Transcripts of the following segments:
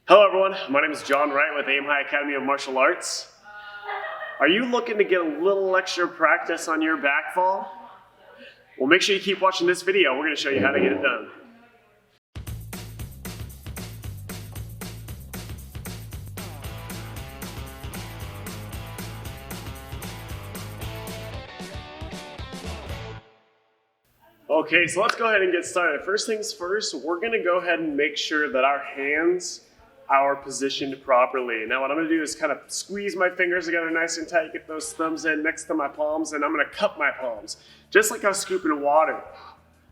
Hello everyone, my name is John Wright with Aim High Academy of Martial Arts. Are you looking to get a little extra practice on your back fall? Well, make sure you keep watching this video. We're going to show you how to get it done. Okay, so let's go ahead and get started. First things first, we're going to go ahead and make sure that our hands are positioned properly. Now what I'm going to do is kind of squeeze my fingers together nice and tight, get those thumbs in next to my palms, and I'm going to cup my palms, just like I was scooping water,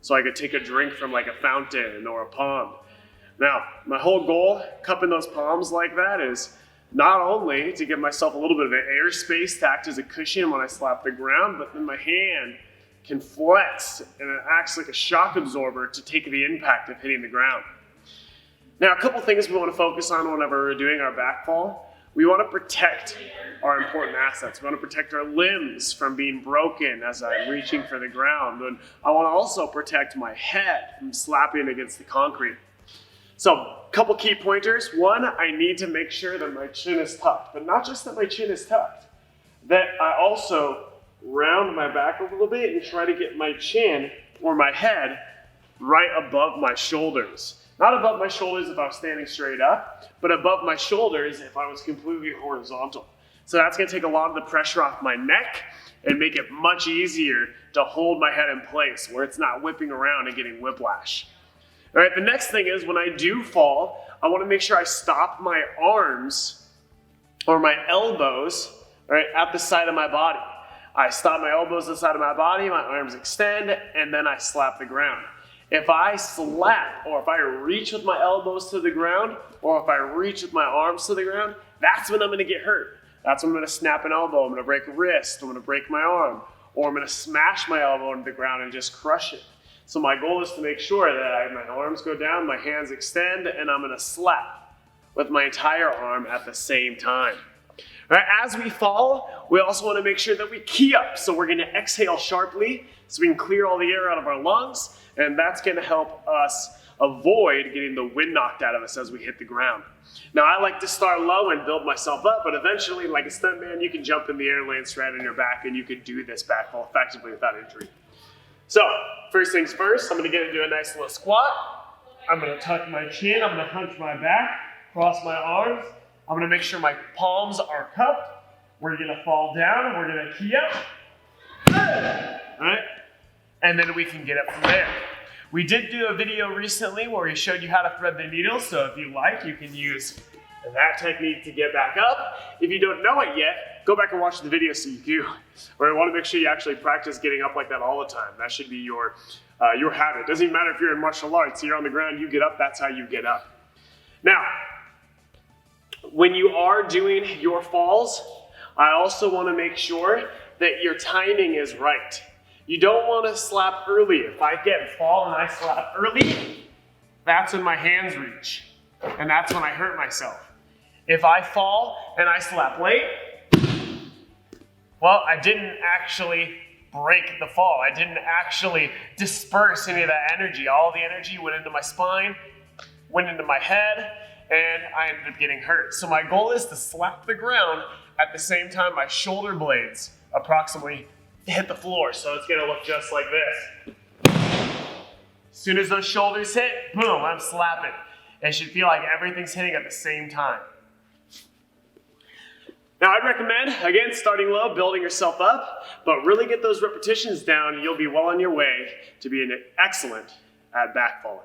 so I could take a drink from like a fountain or a pond. Now, my whole goal, cupping those palms like that, is not only to give myself a little bit of an air space to act as a cushion when I slap the ground, but then my hand can flex and it acts like a shock absorber to take the impact of hitting the ground. Now, a couple things we want to focus on whenever we're doing our back fall. We want to protect our important assets. We want to protect our limbs from being broken as I'm reaching for the ground. And I want to also protect my head from slapping against the concrete. So, a couple key pointers. One, I need to make sure that my chin is tucked, but not just that my chin is tucked, that I also round my back a little bit and try to get my chin or my head right above my shoulders. Not above my shoulders if I was standing straight up, but above my shoulders if I was completely horizontal. So that's going to take a lot of the pressure off my neck and make it much easier to hold my head in place where it's not whipping around and getting whiplash. All right, the next thing is when I do fall, I want to make sure I stop my arms or my elbows, all right, at the side of my body. I stop my elbows at the side of my body, my arms extend, and then I slap the ground. If I slap, or if I reach with my elbows to the ground, or if I reach with my arms to the ground, that's when I'm going to get hurt. That's when I'm going to snap an elbow, I'm going to break a wrist, I'm going to break my arm, or I'm going to smash my elbow into the ground and just crush it. So my goal is to make sure that my arms go down, my hands extend, and I'm going to slap with my entire arm at the same time. All right, as we fall, we also want to make sure that we key up. So we're going to exhale sharply so we can clear all the air out of our lungs, and that's going to help us avoid getting the wind knocked out of us as we hit the ground. Now, I like to start low and build myself up, but eventually, like a stuntman, you can jump in the air, land straight on your back, and you can do this back fall effectively without injury. So, first things first, I'm going to get into a nice little squat. I'm going to tuck my chin, I'm going to hunch my back, cross my arms. I'm going to make sure my palms are cupped. We're going to fall down and we're going to key up. All right? And then we can get up from there. We did do a video recently where we showed you how to thread the needle, so if you like, you can use that technique to get back up. If you don't know it yet, go back and watch the video so you do. Or you want to make sure you actually practice getting up like that all the time. That should be your habit. It doesn't even matter if you're in martial arts, you're on the ground, you get up, that's how you get up. Now, when you are doing your falls, I also want to make sure that your timing is right. You don't want to slap early. If I fall and I slap early, that's when my hands reach, and that's when I hurt myself. If I fall and I slap late, well, I didn't actually break the fall. I didn't actually disperse any of that energy. All the energy went into my spine, went into my head, and I ended up getting hurt. So my goal is to slap the ground at the same time my shoulder blades approximately hit the floor. So it's gonna look just like this. As soon as those shoulders hit, boom, I'm slapping. It should feel like everything's hitting at the same time. Now I'd recommend, again, starting low, building yourself up, but really get those repetitions down and you'll be well on your way to being excellent at back falling.